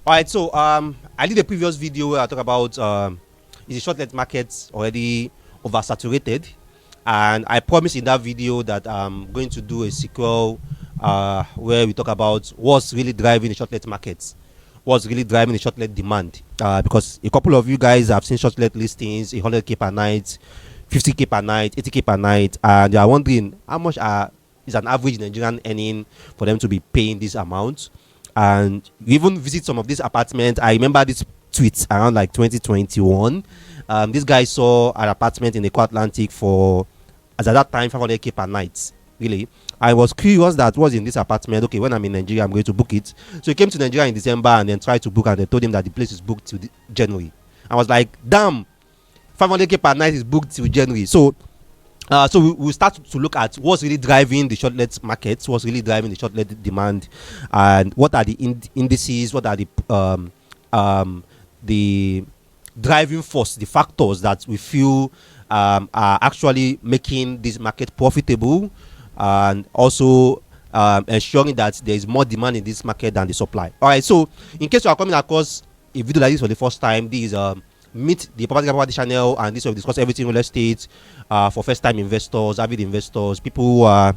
All right, so I did a previous video where I talk about is the shortlet market already oversaturated, and I promised in that video that I'm going to do a sequel where we talk about what's really driving the shortlet markets, what's really driving the shortlet demand. Because a couple of you guys have seen shortlet listings 100k per night, 50k per night, 80k per night, and you are wondering how much is an average Nigerian earning for them to be paying this amount. And you even visit some of these apartments. I remember this tweet around like 2021. This guy saw an apartment in the Core Atlantic for, as at that time, 500k per night. Really, I was curious that was in this apartment. Okay, when I'm in Nigeria, I'm going to book it. So he came to Nigeria in December and then tried to book, and they told him that the place is booked till January. I was like, damn, 500k per night is booked till January. So we'll start to look at what's really driving the shortlet markets, what's really driving the shortlet demand, and what are the indices, what are the driving force, the factors that we feel are actually making this market profitable, and also ensuring that there is more demand in this market than the supply. All right, so in case you are coming across a video like this for the first time, this is meet the property channel, and this will discuss everything real estate for first-time investors, avid investors, people who are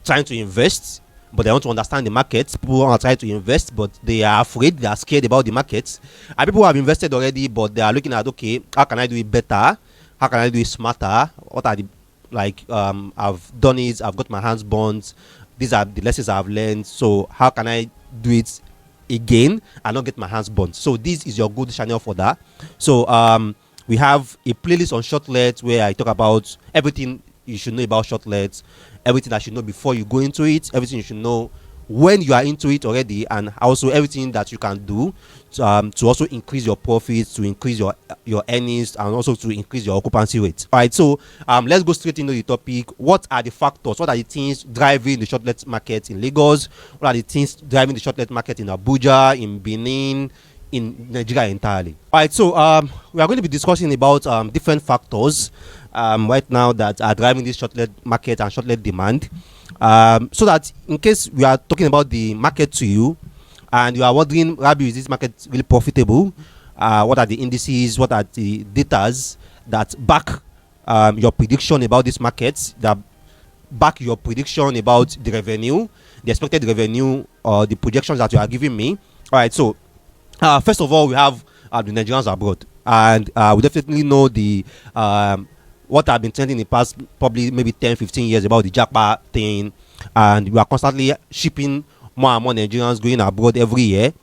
trying to invest but they want to understand the markets, people who are trying to invest but they are afraid, they are scared about the markets, and people who have invested already but they are looking at, okay, how can I do it better, how can I do it smarter, what are the, like, I've done it, I've got my hands burnt, these are the lessons I've learned, so how can I do it again and not get my hands burnt? So this is your good channel for that. So we have a playlist on shortlets where I talk about everything you should know about shortlets, everything that you should know before you go into it, everything you should know when you are into it already, and also everything that you can do to also increase your profits, to increase your earnings, and also to increase your occupancy rate. All right, so let's go straight into the topic. What are the factors, what are the things driving the shortlet market in Lagos, what are the things driving the shortlet market in Abuja, in Benin, in Nigeria entirely? All right, so we are going to be discussing about different factors right now that are driving this shortlet market and shortlet demand, so that in case we are talking about the market to you and you are wondering, Rabi, is this market really profitable? What are the indices, what are the datas that back your prediction about this market, that back your prediction about the revenue, the expected revenue, or the projections that you are giving me? All right, so first of all, we have the Nigerians abroad, and we definitely know the what I've been telling in the past probably maybe 10-15 years about the Japa thing, and we are constantly shipping more and more Nigerians going abroad every year.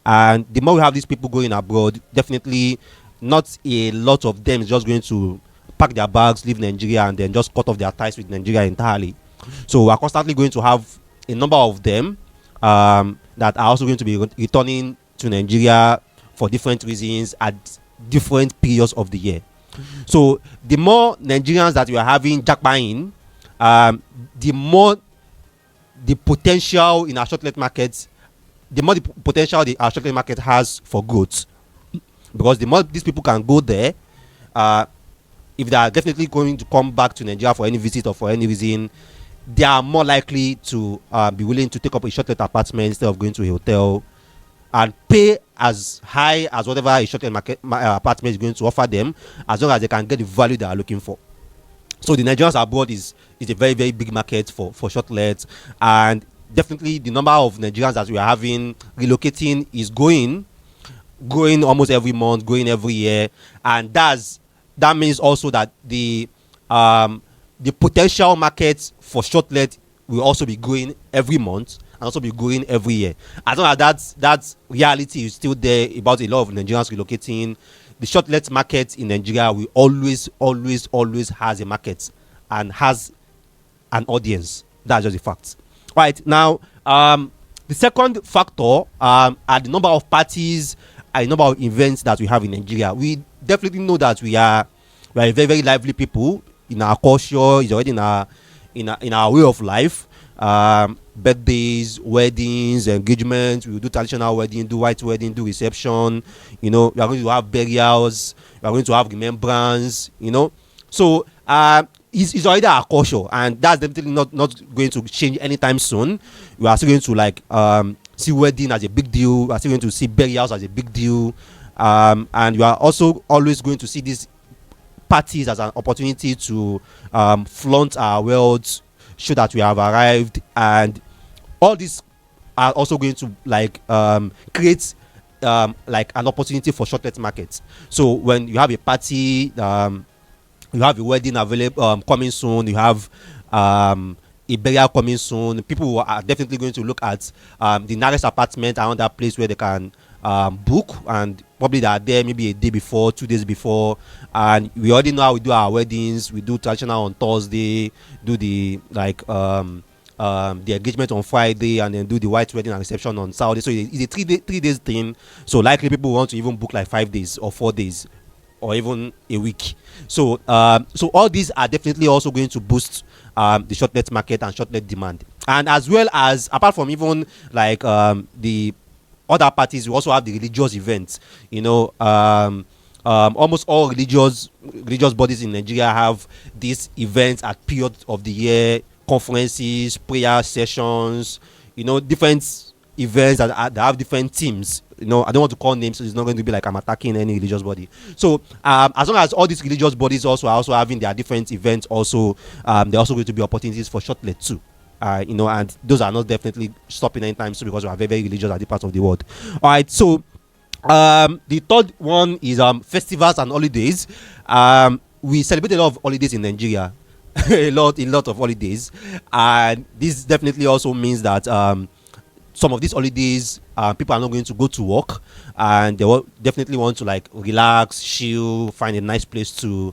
And the more we have these people going abroad, definitely not a lot of them is just going to pack their bags, leave Nigeria, and then just cut off their ties with Nigeria entirely. So we are constantly going to have a number of them that are also going to be returning to Nigeria for different reasons at different periods of the year. So the more Nigerians that we are having jackpotting, the more the potential in our shortlet markets, the more the potential our shortlet market has for growth, because the more these people can go there, if they are definitely going to come back to Nigeria for any visit or for any reason, they are more likely to be willing to take up a shortlet apartment instead of going to a hotel and pay as high as whatever a shortlet market apartment is going to offer them, as long as they can get the value they are looking for. So the Nigerians abroad is a very, very big market for shortlets, and definitely the number of Nigerians that we are having relocating is growing almost every month, growing every year, and that means also that the potential market for shortlet will also be growing every month and also be growing every year. As long as that reality is still there about a lot of Nigerians relocating, the shortlet market in Nigeria will always has a market and has an audience. That's just a fact. Right now, the second factor are the number of parties and the number of events that we have in Nigeria. We definitely know that we are a very, very lively people. In our culture, is already in our way of life. Birthdays, weddings, engagements. We will do traditional wedding, do white wedding, do reception. We are going to have burials. We are going to have remembrance. So it's already our culture, and that's definitely not going to change anytime soon. We are still going to see wedding as a big deal. You are still going to see burials as a big deal. And you are also always going to see these parties as an opportunity to flaunt our wealth, show that we have arrived, and all these are also going to like create like an opportunity for shortlet markets. So when you have a party, you have a wedding available coming soon, you have a burial coming soon, people are definitely going to look at the nearest apartment around that place where they can book, and probably they are there maybe a day before, 2 days before. And we already know how we do our weddings. We do traditional on Thursday, do the like the engagement on Friday, and then do the white wedding and reception on Saturday. So it's a 3 days thing. So likely people want to even book like 5 days or 4 days or even a week. So so all these are definitely also going to boost the shortlet market and shortlet demand. And as well as, apart from even like the other parties, we also have the religious events. You know, almost all religious bodies in Nigeria have these events at periods of the year, conferences, prayer sessions, you know, different events that have different themes. You know, I don't want to call names, so it's not going to be like I'm attacking any religious body. So as long as all these religious bodies also are also having their different events, also they're also going to be opportunities for shortlet too. You know, and those are not definitely stopping anytime soon, because we are very, very religious at the part of the world. All right, so the third one is festivals and holidays. We celebrate a lot of holidays in Nigeria, a lot of holidays, and this definitely also means that some of these holidays, people are not going to go to work, and they will definitely want to like relax, chill, find a nice place to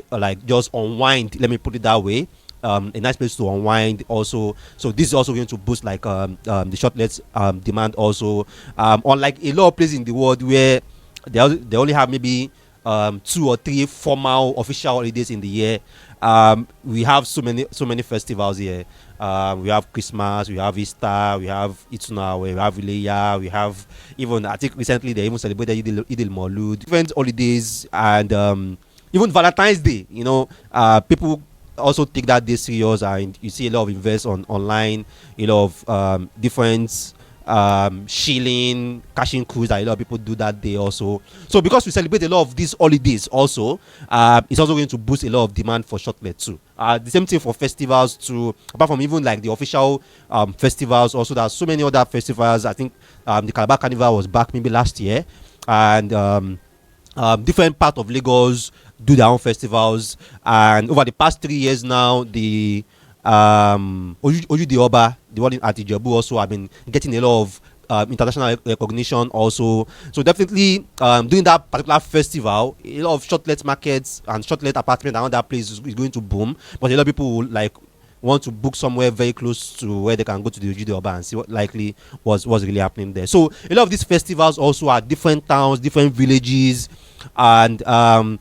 like just unwind. Let me put it that way. A nice place to unwind also. So this is also going to boost like the shortlets demand also. Unlike a lot of places in the world where they only have maybe 2 or 3 formal official holidays in the year, we have so many festivals here. We have Christmas, we have Easter, we have Ituna, we have Ileya, we have, even I think recently they even celebrated Eid al-Maulud, different holidays, and even Valentine's Day. You know, people also take that day serious, and you see a lot of investment online, a lot of different shilling, cashing cruise that a lot of people do that day also. So because we celebrate a lot of these holidays also, it's also going to boost a lot of demand for shortlet too. The same thing for festivals too, apart from even like the official festivals also. There's so many other festivals. I think the Calabar Carnival was back maybe last year, and different part of Lagos do their own festivals. And over the past 3 years now, the Oju the Oba, the one at Ijebu, also have been getting a lot of international recognition also. So definitely doing that particular festival, a lot of shortlet markets and shortlet apartments around that place is going to boom. But a lot of people will like want to book somewhere very close to where they can go to the Oju the Oba and see what likely was really happening there. So a lot of these festivals also are different towns, different villages, and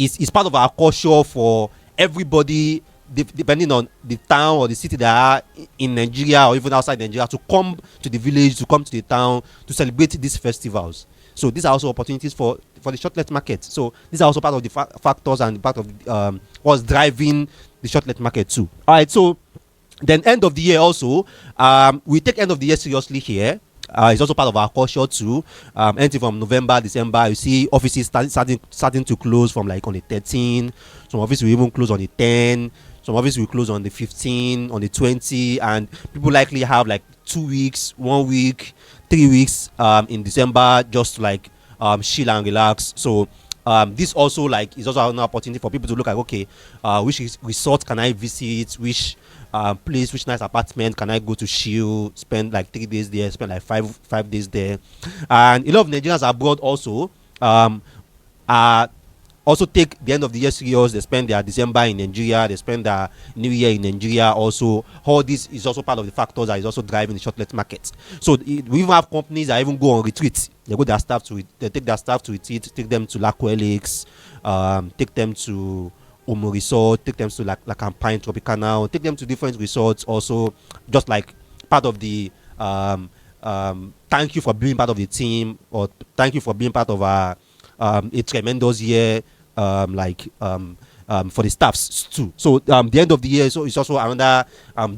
it's part of our culture for everybody, depending on the town or the city they are in Nigeria or even outside Nigeria, to come to the village, to come to the town to celebrate these festivals. So these are also opportunities for the shortlet market. So these are also part of the factors and part of what's driving the shortlet market too. All right, so then end of the year also, we take end of the year seriously here. It's also part of our culture too. Anything from November, December, you see offices starting to close from like on the 13th. Some offices will even close on the 10th. Some offices will close on the 15th, on the 20th, and people likely have like 2 weeks, 1 week, 3 weeks in December just to like chill and relax. So this also like is also an opportunity for people to look at, okay, which resort can I visit, which place, which nice apartment can I go to chill, spend like 3 days there, spend like five days there. And a lot of Nigerians abroad also also take the end of the year serious. They spend their December in Nigeria, they spend their New Year in Nigeria also. All this is also part of the factors that is also driving the shortlet market. So we even have companies that even go on retreat. They take their staff to retreat, take them to Lakwe Lakes, take them to Omo Resort, take them to like Campaign Tropicana, take them to different resorts also, just like part of the thank you for being part of the team, or thank you for being part of a tremendous year, for the staffs too. So the end of the year, so it's also another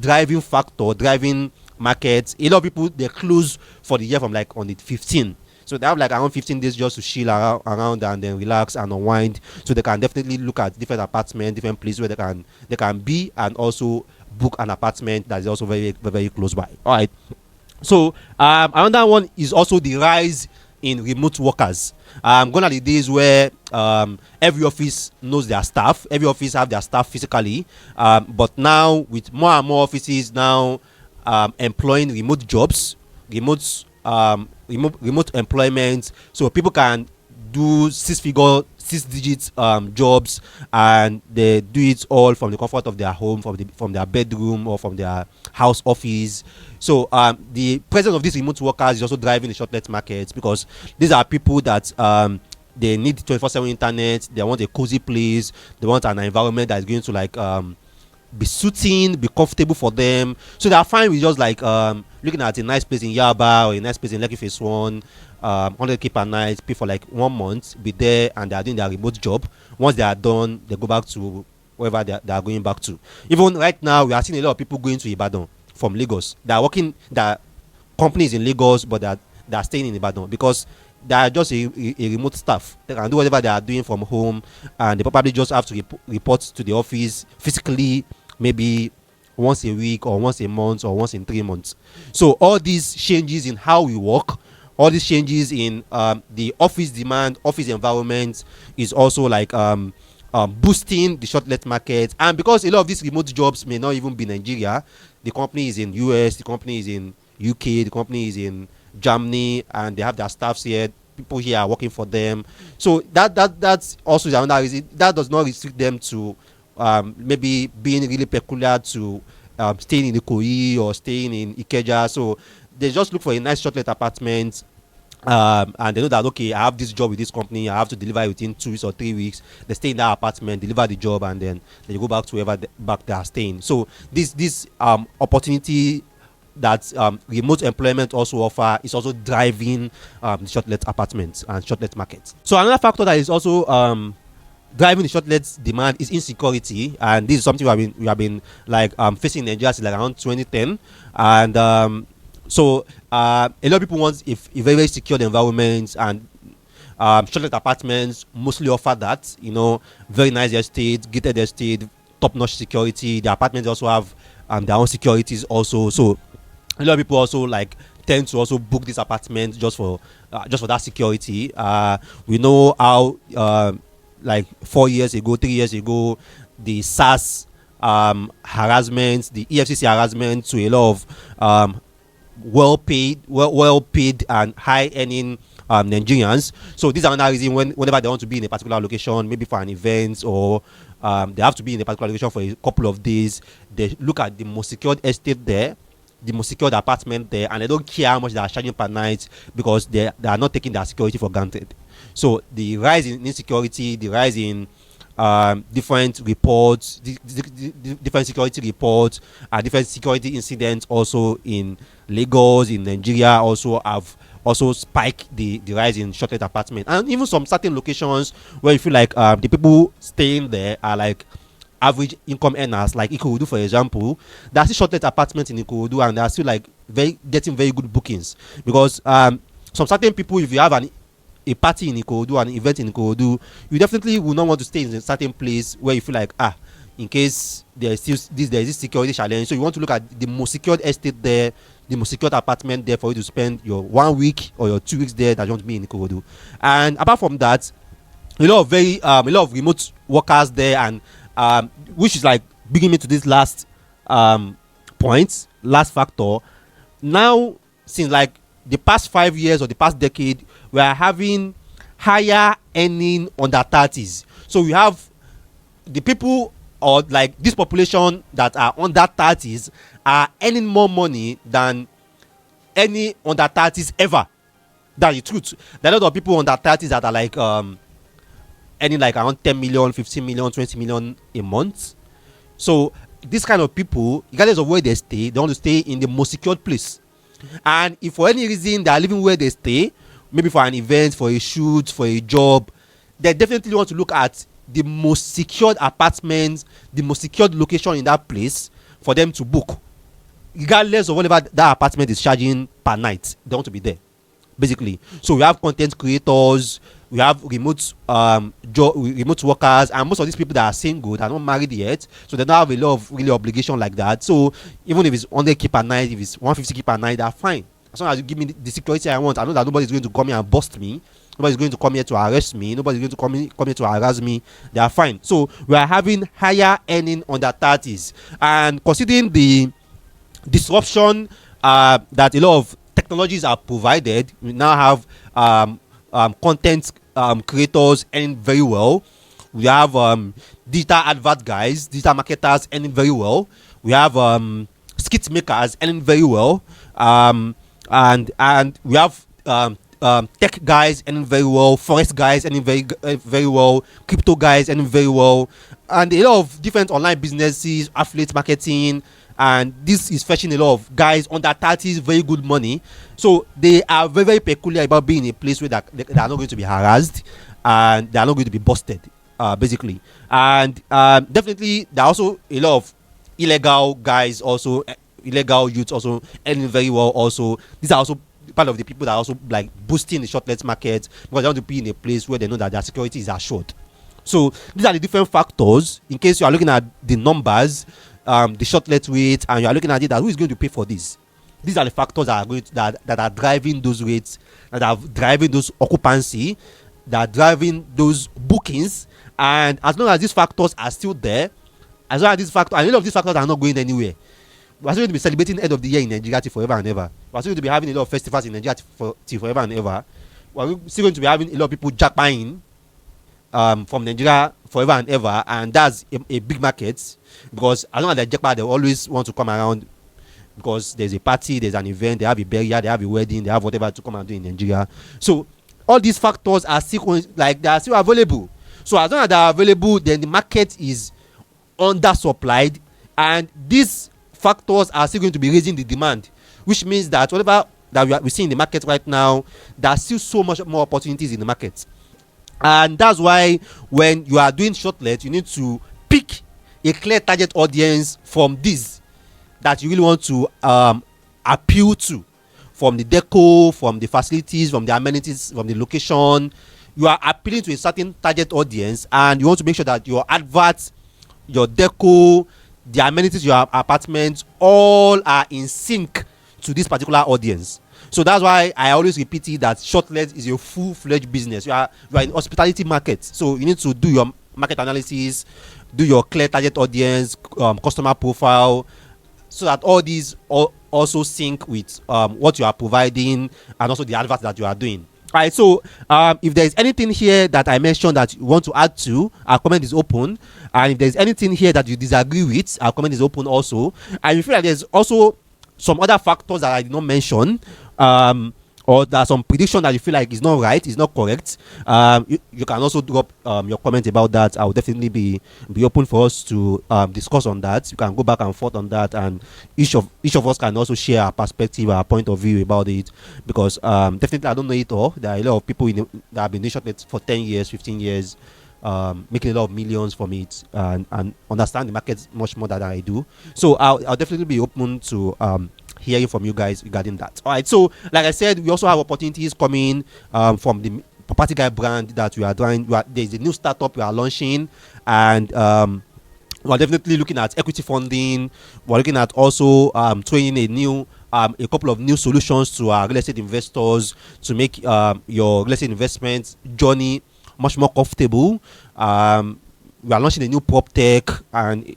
driving factor, driving markets. A lot of people, they close for the year from like on the 15th. So they have like around 15 days just to chill around and then relax and unwind. So they can definitely look at different apartments, different places where they can be, and also book an apartment that is also very, very, very close by. All right. So another one is also the rise in remote workers. Gone are the days where every office knows their staff, every office have their staff physically, but now with more and more offices now employing remote jobs, remote employment, so people can do six digit jobs, and they do it all from the comfort of their home, from their bedroom or from their house office. So the presence of these remote workers is also driving the shortlet market, because these are people that they need 24/7 internet, they want a cozy place, they want an environment that is going to like be suiting, be comfortable for them. So they are fine with just like looking at a nice place in Yaba or a nice place in Lekki Phase 1, 100k per night, pay for like 1 month, be there, and they are doing their remote job. Once they are done, they go back to wherever they are going back to. Even right now, we are seeing a lot of people going to Ibadan from Lagos. They are working, their companies in Lagos, but they are staying in Ibadan because they are just a remote staff. They can do whatever they are doing from home, and they probably just have to report to the office physically, maybe once a week or once a month or once in 3 months. So all these changes in how we work, all these changes in the office demand, office environment is also like boosting the shortlet market. And because a lot of these remote jobs may not even be Nigeria, the company is in US, the company is in UK, the company is in Germany, and they have their staffs here. People here are working for them. So that's also another reason. That does not restrict them to maybe being really peculiar to staying in Ikoyi or staying in Ikeja. So they just look for a nice shortlet apartment, and they know that, okay, I have this job with this company, I have to deliver it within 2 weeks or 3 weeks. They stay in that apartment, deliver the job, and then they go back to wherever back they are staying. So this opportunity that remote employment also offer is also driving the shortlet apartments and shortlet markets. So another factor that is also driving the shortlet demand is insecurity, and this is something we have been like facing in Nigeria since like around 2010. And so a lot of people want a very, very secured environment, and shortlet apartments mostly offer that. You know, very nice estate, gated estate, top-notch security. The apartments also have their own securities also. So a lot of people also like tend to also book this apartment just for that security. We know how like 4 years ago, 3 years ago, the SARS harassment, the EFCC harassment to a lot of well paid and high earning Nigerians. So these are another reason whenever they want to be in a particular location, maybe for an event, or they have to be in a particular location for a couple of days, they look at the most secured estate there, the most secured apartment there, and they don't care how much they are charging per night, because they are not taking their security for granted. So the rise in insecurity, the rise in different reports, different security reports, and different security incidents also in Lagos, in Nigeria, also have also spiked the rise in shortlet apartment. And even some certain locations where you feel like the people staying there are like average income earners, like Ikoyi, for example. There are still shortlet apartments in Ikoyi, and they are still like getting very good bookings, because some certain people, if you have a party in Ikoyi, an event in Ikoyi, you definitely will not want to stay in a certain place where you feel like, in case there is this security challenge. So you want to look at the most secured estate there, the most secured apartment there, for you to spend your 1 week or your 2 weeks there that you want to be in Ikoyi. And apart from that, a lot of remote workers there, and which is like bringing me to this last last factor. Now, since like the past 5 years or the past decade, we are having higher earning under 30s. So we have the people, or like this population that are under 30s, are earning more money than any under 30s ever. That's the truth. There are a lot of people under 30s that are like earning like around 10 million, 15 million, 20 million a month. So this kind of people, regardless of where they stay, they want to stay in the most secured place. And if for any reason they are living where they stay, maybe for an event, for a shoot, for a job, they definitely want to look at the most secured apartments, the most secured location in that place for them to book. regardless of whatever that apartment is charging per night, they want to be there, basically. So we have content creators, we have remote workers, and most of these people that are single, that are not married yet, so they don't have a lot of really obligation like that. So even if it's 100k per night, if it's 150k per night, they're fine. As long as you give me the security I want, I know that nobody's going to come here and bust me. Nobody's going to come here to arrest me. Nobody's going to come here to harass me. They are fine. So we are having higher earning under 30s. And considering the disruption that a lot of technologies are provided, we now have content creators earning very well. We have digital advert guys, digital marketers earning very well. We have skit makers earning very well. And we have tech guys earning very well, forest guys earning very well, crypto guys earning very well, and a lot of different online businesses, affiliate marketing, and this is fetching a lot of guys under 30s very good money. So they are very, very peculiar about being in a place where they are not going to be harassed and they are not going to be busted, basically. And definitely there are also a lot of illegal guys, also illegal youths also earning very well. Also, these are also part of the people that are also like boosting the shortlets market, because they want to be in a place where they know that their security is assured. So these are the different factors. In case you are looking at the numbers, the shortlet rate, and you are looking at it, that who is going to pay for this? These are the factors that are going to, that are driving those rates, that are driving those occupancy, that are driving those bookings. And as long as these factors are still there, as long as these factors, and a lot of these factors are not going anywhere, we're still going to be celebrating the end of the year in Nigeria till forever and ever. We're still going to be having a lot of festivals in Nigeria till forever and ever. We're still going to be having a lot of people Japaing from Nigeria forever and ever, and that's a big market, because as long as they're Japa, they always want to come around, because there's a party, there's an event, they have a burial, they have a wedding, they have whatever to come and do in Nigeria. So all these factors are still like they are still available. So as long as they are available, then the market is undersupplied, and these factors are still going to be raising the demand, which means that whatever that we see in the market right now, there's still so much more opportunities in the market. And that's why when you are doing shortlet, you need to pick a clear target audience from this that you really want to appeal to, from the deco, from the facilities, from the amenities, from the location. You are appealing to a certain target audience, and you want to make sure that your adverts, your deco, the amenities, your apartments, all are in sync to this particular audience. So that's why I always repeat it, that shortlet is a full-fledged business. You are in hospitality market, so you need to do your market analysis, do your clear target audience, customer profile, so that all these also sync with what you are providing, and also the adverts that you are doing. All right, so if there is anything here that I mentioned that you want to add to, our comment is open. And if there is anything here that you disagree with, our comment is open also. And if you feel like there's also some other factors that I did not mention, or there are some prediction that you feel like is not right, is not correct, you can also drop your comment about that. I will definitely be open for us to discuss on that. You can go back and forth on that, and each of us can also share our perspective, our point of view about it, because definitely I don't know it all. There are a lot of people that have been doing shortlets for 10 years, 15 years, making a lot of millions from it, and understand the market much more than I do. So I'll definitely be open to hearing from you guys regarding that. All right, so like I said, we also have opportunities coming from the Property Guy brand that we are doing. There's a new startup we are launching, and we're definitely looking at equity funding. We're looking at also training a couple of new solutions to our real estate investors to make your real estate investment journey much more comfortable. We are launching a new prop tech, and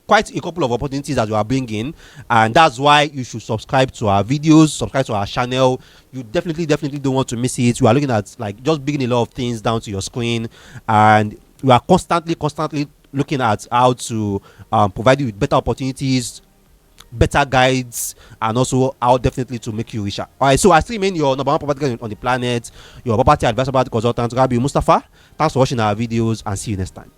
quite a couple of opportunities that we are bringing, and that's why you should subscribe to our videos, subscribe to our channel. You definitely don't want to miss it. We are looking at like just bringing a lot of things down to your screen, and we are constantly looking at how to provide you with better opportunities, better guides, and also how definitely to make you richer. All right, so I still remain your number one property guy on the planet, your property advisor, property consultant, Rabi Mustafa. Thanks for watching our videos, and see you next time.